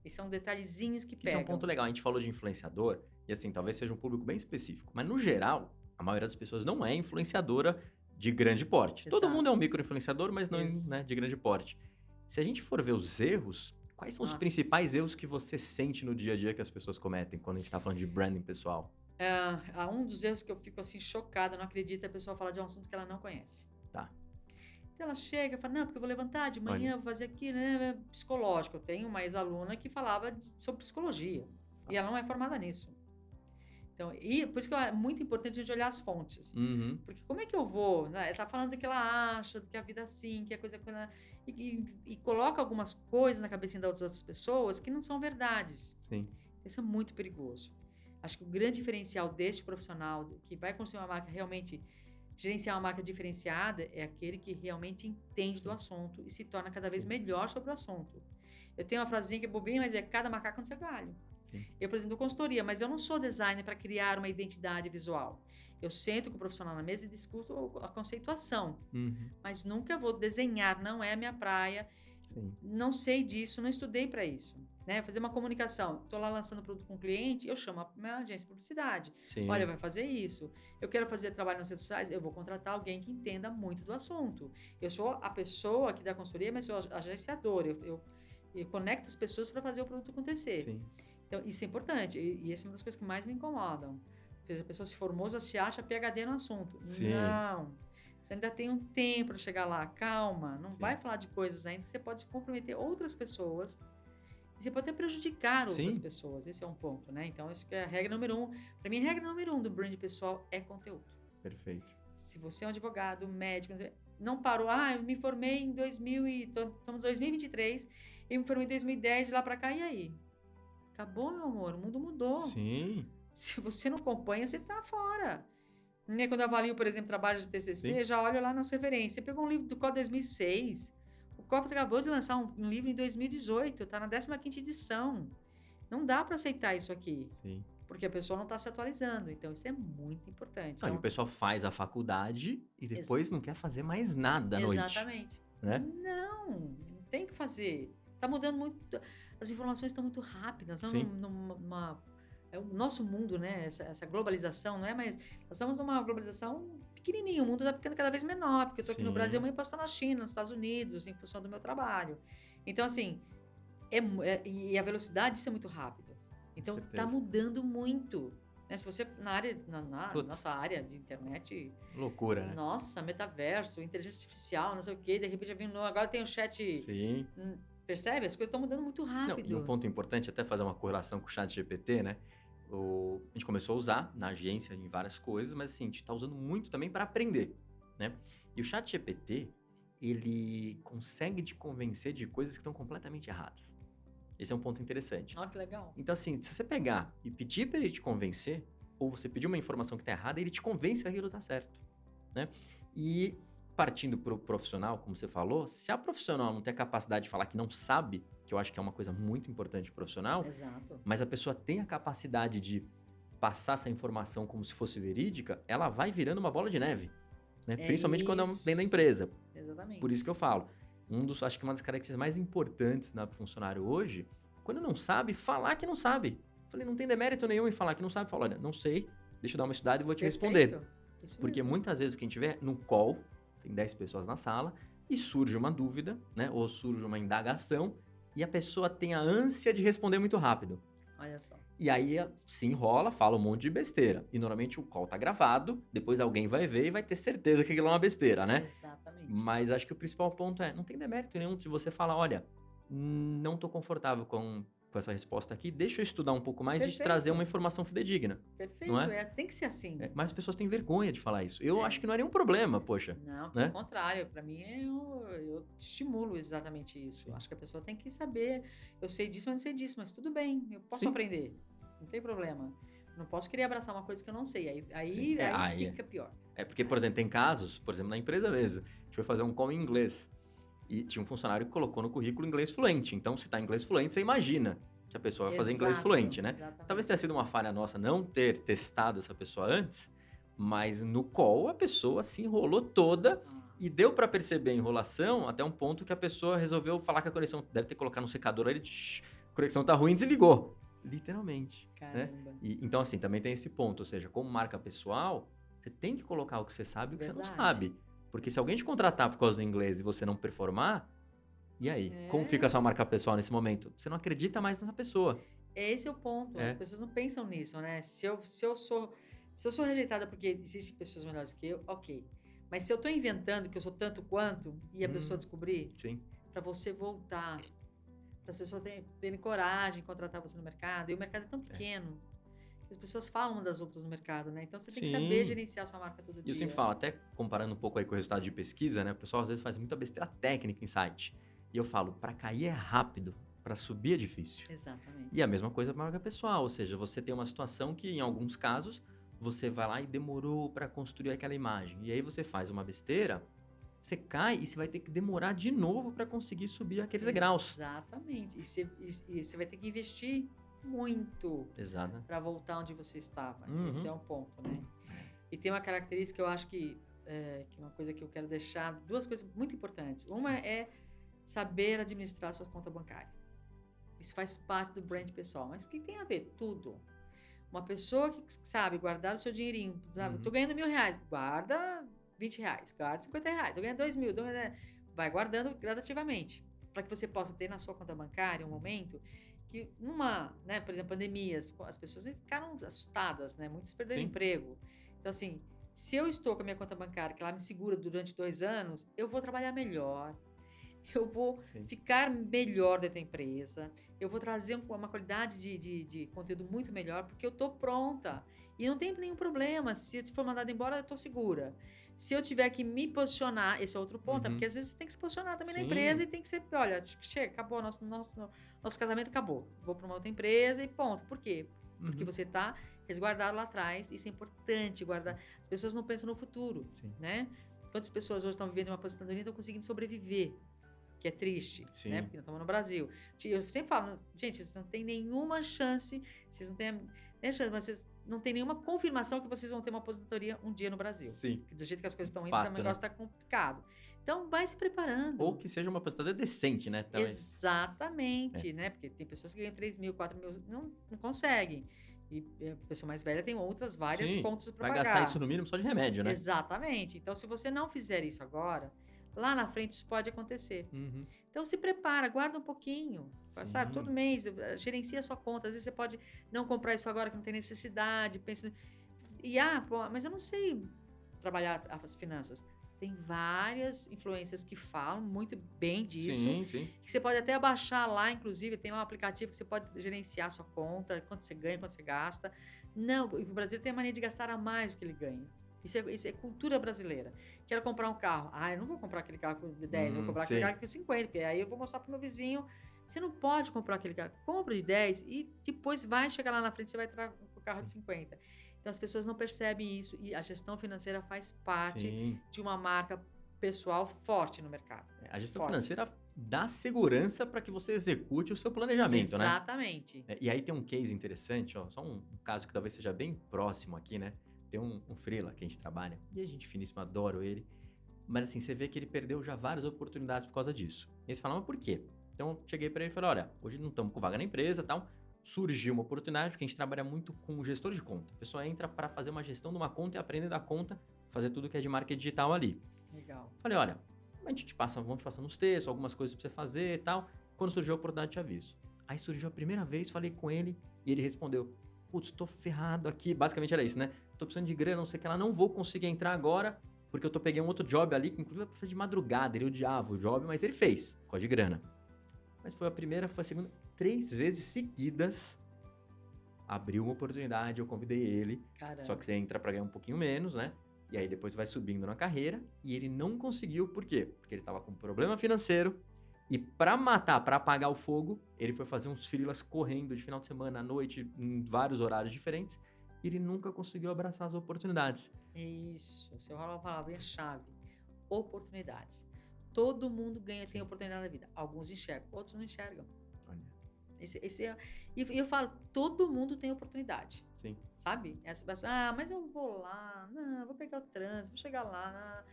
E são detalhezinhos que Que isso é um pegam. ponto legal. A gente falou de influenciador, e assim, talvez seja um público bem específico. Mas, no geral, a maioria das pessoas não é influenciadora de grande porte. Todo mundo é um Exato. micro-influenciador, mas não né, de grande porte. Se a gente for ver os erros, quais são os Nossa. principais erros que você sente no dia a dia que as pessoas cometem quando a gente tá falando de branding pessoal? Um dos erros que eu fico assim chocada, não acredito, é a pessoa falar de um assunto que ela não conhece. Tá. Então ela chega e fala, não, porque eu vou levantar de manhã, Olha. vou fazer aqui, né, psicológico. Eu tenho uma ex-aluna que falava sobre psicologia. E ela não é formada nisso. Então, e por isso que é muito importante a gente olhar as fontes. Uhum. Porque como é que eu vou, né? Ela tá falando do que ela acha, do que a vida é assim, que a coisa... E coloca algumas coisas na cabecinha das outras pessoas que não são verdades. Sim. Isso é muito perigoso. Acho que o grande diferencial deste profissional que vai construir uma marca realmente, gerenciar uma marca diferenciada, é aquele que realmente entende do assunto e se torna cada vez melhor sobre o assunto. Eu tenho uma frasinha que é bobinha, mas é cada macaco no seu galho. Sim. Eu, por exemplo, dou consultoria, mas eu não sou designer para criar uma identidade visual. Eu sento com o profissional na mesa e discuto a conceituação, Uhum. mas nunca vou desenhar, não é a minha praia. Sim. Não sei disso, não estudei para isso. Né? Fazer uma comunicação. Estou lá lançando produto com o cliente, eu chamo a minha agência de publicidade. Sim. Olha, vai fazer isso. Eu quero fazer trabalho nas redes sociais, eu vou contratar alguém que entenda muito do assunto. Eu sou a pessoa que dá consultoria, mas sou a agenciadora. Eu conecto as pessoas para fazer o produto acontecer. Sim. Então, isso é importante. E essa é uma das coisas que mais me incomodam. Ou seja, a pessoa se formou, já se acha PhD no assunto. Sim. Não. Você ainda tem um tempo para chegar lá. Calma. Não Sim. vai falar de coisas ainda que você pode comprometer outras pessoas. E você pode até prejudicar outras pessoas. Esse é um ponto, né? Então, isso que é a regra número 1. Para mim, a regra número 1 do brand pessoal é conteúdo. Perfeito. Se você é um advogado, médico, não parou. Eu me formei em 2000 e... Estamos em 2023. Eu me formei em 2010, de lá para cá, e aí? Acabou, meu amor. O mundo mudou. Sim. Se você não acompanha, você tá fora. Né? Quando eu avalio, por exemplo, trabalho de TCC, Sim. já olho lá nas referências. Você pegou um livro do COP 2006. O COP acabou de lançar um livro em 2018. Tá na 15ª edição. Não dá para aceitar isso aqui. Sim. Porque a pessoa não está se atualizando. Então, isso é muito importante. Não, então, e o pessoal faz a faculdade e depois não quer fazer mais nada à noite. Exatamente. Né? Não tem que fazer. Tá mudando muito. As informações estão muito rápidas. Sim. É o nosso mundo, né? Essa globalização, não é? Mas nós estamos numa globalização pequenininha. O mundo está ficando cada vez menor. Porque eu estou aqui no Brasil, amanhã posso estar na China, nos Estados Unidos, em função do meu trabalho. Então, assim, e a velocidade disso é muito rápida. Então, está mudando muito. Né? Se você, na nossa área de internet... Loucura, né? Nossa, metaverso, inteligência artificial, não sei o quê. De repente já vem... Agora tem o chat... Sim. Percebe? As coisas estão mudando muito rápido. Não, e um ponto importante, até fazer uma correlação com o chat GPT, né? A gente começou a usar na agência em várias coisas, mas assim, a gente está usando muito também para aprender, né? E o chat GPT, ele consegue te convencer de coisas que estão completamente erradas. Esse é um ponto interessante. Olha que legal. Então assim, se você pegar e pedir para ele te convencer, ou você pedir uma informação que está errada, ele te convence que aquilo está certo, né? E partindo para o profissional, como você falou, se a profissional não tem a capacidade de falar que não sabe, que eu acho que é uma coisa muito importante pro profissional, Exato. mas a pessoa tem a capacidade de passar essa informação como se fosse verídica, ela vai virando uma bola de neve, né? Principalmente quando vem da empresa. Exatamente. Por isso que eu falo, acho que uma das características mais importantes na funcionário hoje, quando não sabe, falar que não sabe. Falei, não tem demérito nenhum em falar que não sabe. Fala, olha, não sei, deixa eu dar uma estudada e vou te responder. Isso porque mesmo. muitas vezes o que a gente vê no call, tem 10 pessoas na sala, e surge uma dúvida, né? Ou surge uma indagação, e a pessoa tem a ânsia de responder muito rápido. Olha só. E aí se enrola, fala um monte de besteira. E normalmente o call tá gravado, depois alguém vai ver e vai ter certeza que aquilo é uma besteira, né? Exatamente. Mas acho que o principal ponto não tem demérito nenhum se você falar, olha, não tô confortável com essa resposta aqui, deixa eu estudar um pouco mais e te trazer uma informação fidedigna. Perfeito, não é? Tem que ser assim. Mas as pessoas têm vergonha de falar isso. Eu acho que não é nenhum problema, poxa. Não, pelo contrário, para mim eu estimulo exatamente isso. Acho que a pessoa tem que saber, eu sei disso, mas não sei disso, mas tudo bem, eu posso aprender, não tem problema. Não posso querer abraçar uma coisa que eu não sei, aí fica pior. Porque, por exemplo, tem casos, por exemplo, na empresa mesmo, a gente foi fazer um call em inglês, e tinha um funcionário que colocou no currículo inglês fluente. Então, se tá em inglês fluente, você imagina que a pessoa vai fazer inglês fluente, né? Exatamente. Talvez tenha sido uma falha nossa não ter testado essa pessoa antes, mas no call a pessoa se enrolou toda e deu para perceber a enrolação até um ponto que a pessoa resolveu falar que a conexão deve ter colocado no secador ali, conexão tá ruim, desligou. Literalmente, né? Caramba. Então, assim, também tem esse ponto. Ou seja, como marca pessoal, você tem que colocar o que você sabe e o que você não Verdade. sabe. Porque se alguém te contratar por causa do inglês e você não performar, e aí? Como fica a É. sua marca pessoal nesse momento? Você não acredita mais nessa pessoa. Esse é o ponto. As É. pessoas não pensam nisso, né? Se eu sou rejeitada porque existem pessoas melhores que eu, ok. Mas se eu tô inventando que eu sou tanto quanto e a pessoa descobrir, Sim. para você voltar, para as pessoas terem coragem de contratar você no mercado, e o mercado é tão pequeno, que as pessoas falam umas das outras no mercado, né? Então você tem que saber Sim. gerenciar sua marca todo E eu dia. sempre falo, até comparando um pouco aí com o resultado de pesquisa, né? O pessoal às vezes faz muita besteira técnica em site. E eu falo, para cair é rápido, para subir é difícil. Exatamente. E a mesma coisa para marca pessoal, ou seja, você tem uma situação que em alguns casos você vai lá e demorou para construir aquela imagem. E aí você faz uma besteira, você cai e você vai ter que demorar de novo para conseguir subir aqueles degraus. Exatamente. E você vai ter que investir muito Exato. para voltar onde você estava. Uhum. Esse é um ponto, né? E tem uma característica que eu acho que é uma coisa que eu quero deixar, duas coisas muito importantes. Uma é saber administrar sua conta bancária. Isso faz parte do brand pessoal. Mas o que tem a ver? Tudo. Uma pessoa que sabe guardar o seu dinheirinho, sabe? Tô ganhando R$1.000, guarda R$20, guarda R$50, tô ganhando 2.000, vai guardando gradativamente, para que você possa ter na sua conta bancária um momento que né, por exemplo, pandemias, as pessoas ficaram assustadas, né? Muitos perderam emprego. Então, assim, se eu estou com a minha conta bancária, que ela me segura durante 2 anos, eu vou trabalhar melhor, eu vou ficar melhor dentro da empresa, eu vou trazer uma qualidade de conteúdo muito melhor, porque eu estou pronta. E não tem nenhum problema. Se eu for mandada embora, eu estou segura. Se eu tiver que me posicionar, esse é outro ponto, porque às vezes você tem que se posicionar também na empresa e tem que ser, olha, chega, acabou, nosso casamento acabou. Vou para uma outra empresa e ponto. Por quê? Porque você está resguardado lá atrás. Isso é importante, guardar. As pessoas não pensam no futuro, né? Quantas pessoas hoje estão vivendo uma aposentadoria e estão conseguindo sobreviver? Que é triste, né? Porque nós estamos no Brasil. Eu sempre falo, gente, vocês não têm nenhuma chance, vocês não têm vocês não têm nenhuma confirmação que vocês vão ter uma aposentadoria um dia no Brasil. Sim. Do jeito que as coisas estão indo, Fato, o negócio está complicado. Então, vai se preparando. Ou que seja uma aposentadoria decente, né? Também. Exatamente, né? Porque tem pessoas que ganham 3.000, 4.000, não conseguem. E a pessoa mais velha tem várias contas para pagar. Vai gastar isso no mínimo só de remédio, né? Exatamente. Então, se você não fizer isso agora, lá na frente isso pode acontecer. Então se prepara, guarda um pouquinho, sabe? Todo mês, gerencia a sua conta. Às vezes você pode não comprar isso agora que não tem necessidade. Pensa, mas eu não sei trabalhar as finanças. Tem várias influências que falam muito bem disso. Sim. Que você pode até baixar lá, inclusive, tem lá um aplicativo que você pode gerenciar a sua conta, quanto você ganha, quanto você gasta. Não, o Brasil tem a mania de gastar a mais do que ele ganha. Isso é cultura brasileira. Quero comprar um carro. Eu não vou comprar aquele carro com 10, vou comprar aquele carro com 50, porque aí eu vou mostrar pro meu vizinho. Você não pode comprar aquele carro. Compra de 10 e depois vai chegar lá na frente, você vai entrar com o carro de 50. Então as pessoas não percebem isso e a gestão financeira faz parte de uma marca pessoal forte no mercado. A gestão financeira dá segurança para que você execute o seu planejamento, né? Exatamente. E aí tem um case interessante, ó, só um caso que talvez seja bem próximo aqui, né? Tem um freela que a gente trabalha, e a gente finíssimo, adoro ele, mas assim, você vê que ele perdeu já várias oportunidades por causa disso. E aí você fala, mas por quê? Então, cheguei para ele e falei, olha, hoje não estamos com vaga na empresa e tal, surgiu uma oportunidade, porque a gente trabalha muito com o gestor de conta. A pessoa entra para fazer uma gestão de uma conta e aprender da conta, fazer tudo que é de marketing digital ali. Legal. Falei, olha, vamos te passando uns textos, algumas coisas para você fazer e tal, quando surgiu a oportunidade te aviso. Aí surgiu a primeira vez, falei com ele, e ele respondeu, putz, tô ferrado aqui, basicamente era isso, né? Tô precisando de grana, não sei o que lá, não vou conseguir entrar agora, porque eu peguei um outro job ali, que inclusive era pra fazer de madrugada, ele odiava o job, mas ele fez, por causa de grana. Mas foi a primeira, foi a segunda, 3 vezes seguidas, abriu uma oportunidade, eu convidei ele, Caramba. Só que você entra pra ganhar um pouquinho menos, né? E aí depois vai subindo na carreira, e ele não conseguiu, por quê? Porque ele tava com problema financeiro, e pra apagar o fogo, ele foi fazer uns freelas correndo de final de semana, à noite, em vários horários diferentes, e ele nunca conseguiu abraçar as oportunidades. Isso, você fala uma palavrinha-chave, oportunidades. Todo mundo tem oportunidade na vida. Alguns enxergam, outros não enxergam. Olha. E eu falo, todo mundo tem oportunidade. Sim. Sabe? Mas eu vou lá, não, vou pegar o trânsito, vou chegar lá.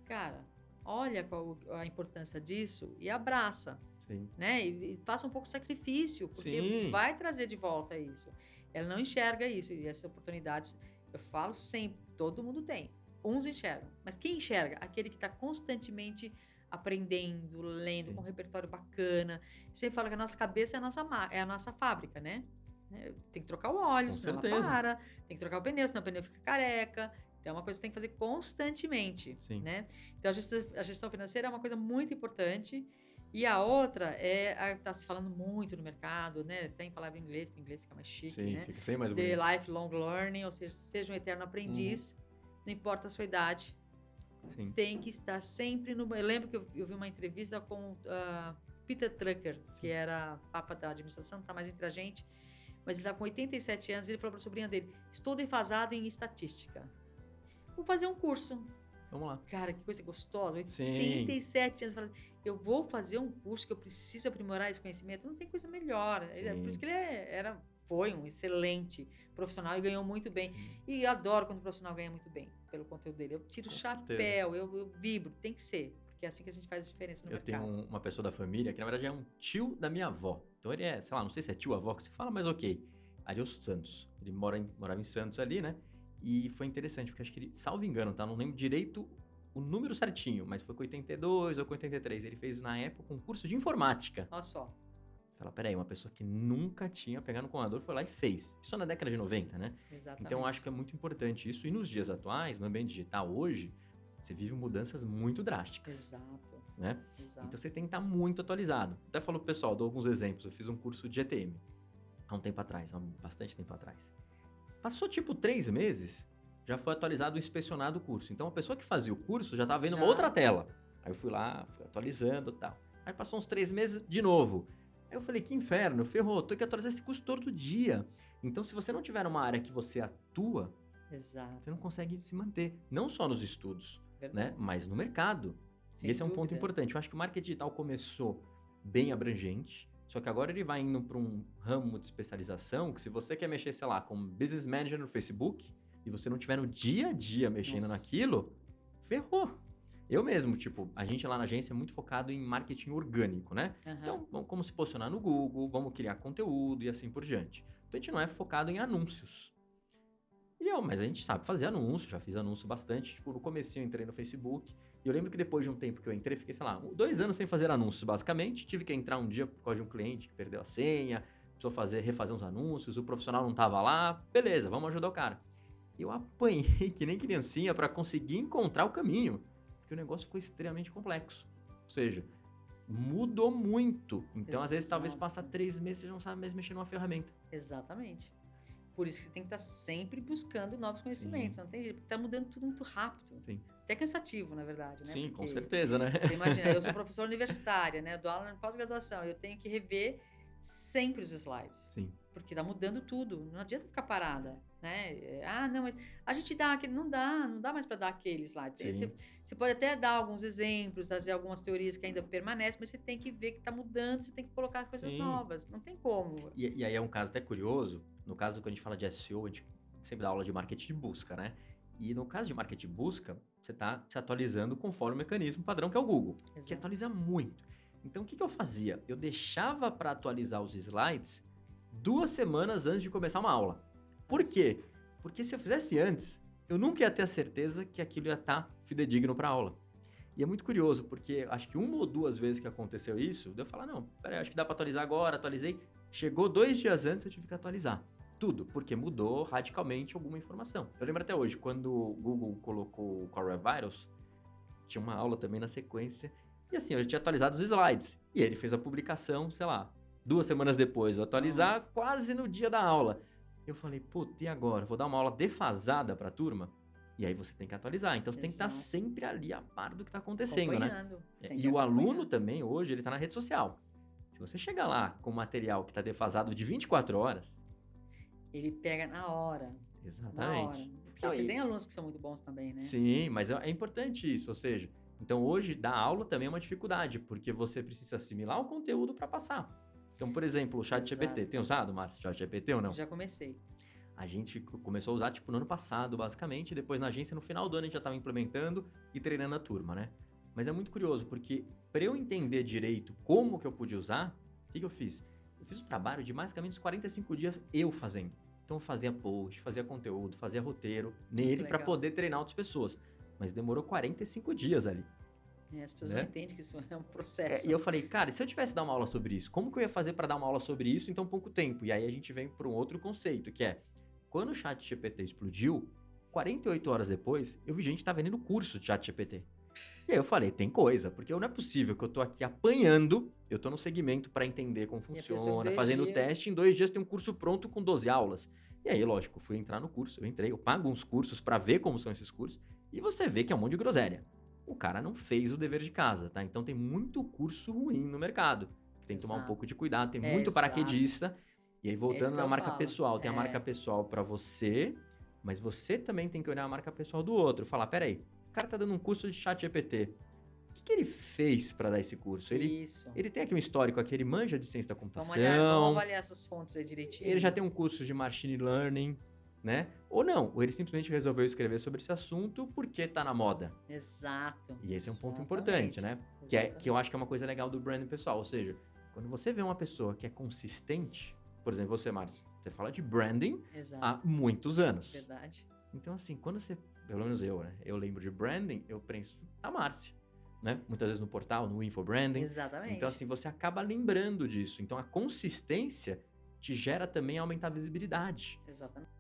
Cara, olha qual a importância disso e abraça, Sim. né? E faça um pouco de sacrifício, porque Sim. vai trazer de volta isso. Ela não enxerga isso, e essas oportunidades, eu falo sempre, todo mundo tem. Uns enxergam, mas quem enxerga? Aquele que está constantemente aprendendo, lendo, Sim. com um repertório bacana. Eu sempre falo que a nossa cabeça é a nossa fábrica, né? Tem que trocar o óleo, Com senão ela certeza. para. Tem que trocar o pneu, senão o pneu fica careca. Então, é uma coisa que você tem que fazer constantemente, Sim. né? Então, a gestão financeira é uma coisa muito importante. E a outra tá se falando muito no mercado, né? Tem palavra em inglês, porque o inglês fica mais chique, Sim, né? fica sem mais The bonito. lifelong learning, ou seja um eterno aprendiz, não importa a sua idade, Sim. tem que estar sempre no... Eu lembro que eu vi uma entrevista com Peter Drucker, que era papa da administração, não está mais entre a gente, mas ele estava com 87 anos e ele falou para a sobrinha dele, estou defasado em estatística. Vou fazer um curso. Vamos lá. Cara, que coisa gostosa. 87 anos, falando, eu vou fazer um curso que eu preciso aprimorar esse conhecimento. Não tem coisa melhor. Por isso que ele foi um excelente profissional e ganhou muito bem. Sim. E adoro quando o profissional ganha muito bem pelo conteúdo dele. Eu tiro o chapéu, eu vibro. Tem que ser, porque é assim que a gente faz a diferença no mercado. Eu tenho uma pessoa da família que, na verdade, é um tio da minha avó. Então, ele é, sei lá, não sei se é tio ou avó que você fala, mas ok. Ariel Santos. Ele morava em Santos ali, né? E foi interessante, porque acho que ele, salvo engano, tá? Não lembro direito o número certinho, mas foi com 82 ou com 83. Ele fez, na época, um curso de informática. Olha só. Fala, peraí, uma pessoa que nunca tinha pegado no computador foi lá e fez. Isso na década de 90, né? Exatamente. Então, eu acho que é muito importante isso. E nos dias atuais, no ambiente digital hoje, você vive mudanças muito drásticas. Exato. Né? Exato. Então, você tem que estar muito atualizado. Até falou pro pessoal, dou alguns exemplos. Eu fiz um curso de ETM há um tempo atrás, há bastante tempo atrás. Passou, 3 meses, já foi atualizado e inspecionado o curso. Então, a pessoa que fazia o curso já estava vendo uma outra tela. Aí eu fui lá, fui atualizando e tal. Aí passou uns 3 meses de novo. Aí eu falei, que inferno, ferrou, tô que atualizar esse curso todo dia. Então, se você não tiver numa área que você atua, Exato. você não consegue se manter. Não só nos estudos, Verdade. né? Mas no mercado. Sem e esse é um dúvida. ponto importante. Eu acho que o marketing digital começou bem abrangente, só que agora ele vai indo para um ramo de especialização que, se você quer mexer, sei lá, como business manager no Facebook, e você não tiver no dia a dia mexendo naquilo, ferrou. Eu mesmo, a gente lá na agência é muito focado em marketing orgânico, né? Então, vamos se posicionar no Google, vamos criar conteúdo e assim por diante. Então, a gente não é focado em anúncios. Mas a gente sabe fazer anúncio, já fiz anúncio bastante. No comecinho eu entrei no Facebook, e eu lembro que depois de um tempo que eu entrei, fiquei, sei lá, 2 anos sem fazer anúncios, basicamente. Tive que entrar um dia por causa de um cliente que perdeu a senha, precisou refazer uns anúncios, o profissional não tava lá, beleza, vamos ajudar o cara. Eu apanhei que nem criancinha para conseguir encontrar o caminho, porque o negócio ficou extremamente complexo. Ou seja, mudou muito. Então, às vezes, talvez passa 3 meses e você não sabe mais mexer numa ferramenta. Exatamente. Por isso que você tem que estar sempre buscando novos conhecimentos. Sim. Não tem jeito, porque está mudando tudo muito rápido. Sim. Até cansativo, na verdade, né? Sim, porque com certeza, né? Você imagina, eu sou professora universitária, né? Eu dou aula na pós-graduação, eu tenho que rever sempre os slides. Sim. Porque está mudando tudo, não adianta ficar parada, né? Não, mas a gente dá aquele... Não dá mais para dar aquele slide. Você pode até dar alguns exemplos, trazer algumas teorias que ainda permanecem, mas você tem que ver que está mudando, você tem que colocar coisas novas, não tem como. E aí é um caso até curioso, no caso que a gente fala de SEO, a gente sempre dá aula de marketing de busca, né? E no caso de marketing de busca, você está se atualizando conforme o mecanismo padrão que é o Google, que atualiza muito. Então, o que eu fazia? Eu deixava para atualizar os slides 2 semanas antes de começar uma aula. Por quê? Porque se eu fizesse antes, eu nunca ia ter a certeza que aquilo ia estar fidedigno para a aula. E é muito curioso, porque acho que 1 ou 2 vezes que aconteceu isso, eu falar, não, peraí, acho que dá para atualizar agora, atualizei. Chegou 2 dias antes, eu tive que atualizar. Tudo, porque mudou radicalmente alguma informação. Eu lembro até hoje, quando o Google colocou o Coronavirus, tinha uma aula também na sequência, e assim, eu já tinha atualizado os slides. E ele fez a publicação, sei lá, 2 semanas depois, eu atualizar quase no dia da aula. Eu falei, puta, e agora? Vou dar uma aula defasada para a turma? E aí você tem que atualizar. Então, você tem que estar sempre ali a par do que está acontecendo, né? E o aluno também, hoje, ele está na rede social. Se você chegar lá com material que está defasado de 24 horas... Ele pega na hora. Exatamente. Na hora. Porque você tem alunos que são muito bons também, né? Sim, mas é importante isso. Ou seja, então hoje dar aula também é uma dificuldade, porque você precisa assimilar o conteúdo para passar. Então, por exemplo, o ChatGPT. Tem usado, Márcio, o ChatGPT ou não? Já comecei. A gente começou a usar, no ano passado, basicamente. E depois, na agência, no final do ano, a gente já estava implementando e treinando a turma, né? Mas é muito curioso, porque para eu entender direito como que eu podia usar, o que que eu fiz? Eu fiz um trabalho de basicamente uns 45 dias eu fazendo. Então eu fazia post, fazia conteúdo, fazia roteiro nele para legal. poder treinar outras pessoas. Mas demorou 45 dias ali, As pessoas né? não entendem que isso é um É, processo. e eu falei, cara, e se eu tivesse dar uma aula sobre isso, como que eu ia fazer para dar uma aula sobre isso em tão pouco tempo? E aí a gente vem para um outro conceito, que é, quando o ChatGPT explodiu, 48 horas depois, eu vi gente que tá vendendo curso de ChatGPT. E aí eu falei, tem coisa, porque não é possível que eu tô aqui apanhando, eu tô no segmento para entender como E a pessoa em funciona, 2 fazendo o dias. teste, em 2 dias tem um curso pronto com 12 aulas. E aí, lógico, eu fui entrar no curso, eu entrei, eu pago uns cursos para ver como são esses cursos, e você vê que é um monte de groselha. O cara não fez o dever de casa, tá? Então tem muito curso ruim no mercado, que tem que tomar um Exato. pouco de cuidado, tem muito Exato. paraquedista. E aí, É isso voltando que na eu marca falo. pessoal, tem a marca É, pessoal para você, mas você também tem que olhar a marca pessoal do outro. Falar, peraí, o cara tá dando um curso de ChatGPT. O que ele fez para dar esse curso? isso. Ele tem aqui um histórico aqui, ele manja de ciência da Vamos computação, avaliar essas fontes aí direitinho. ele já tem um curso de machine learning, né? Ou não, ou ele simplesmente resolveu escrever sobre esse assunto porque tá na moda. Exato. E esse é um ponto Exatamente. importante, né? Que eu Exatamente. acho que é uma coisa legal do branding pessoal. Ou seja, quando você vê uma pessoa que é consistente, por exemplo, você, Márcia, você fala de branding Exato. há muitos anos. Verdade. Então, assim, quando você, pelo menos eu, né? Eu lembro de branding, eu penso na Márcia, né? Muitas vezes no portal, no infobranding. Exatamente. Então, assim, você acaba lembrando disso. Então, a consistência te gera também aumentar a visibilidade. Exatamente.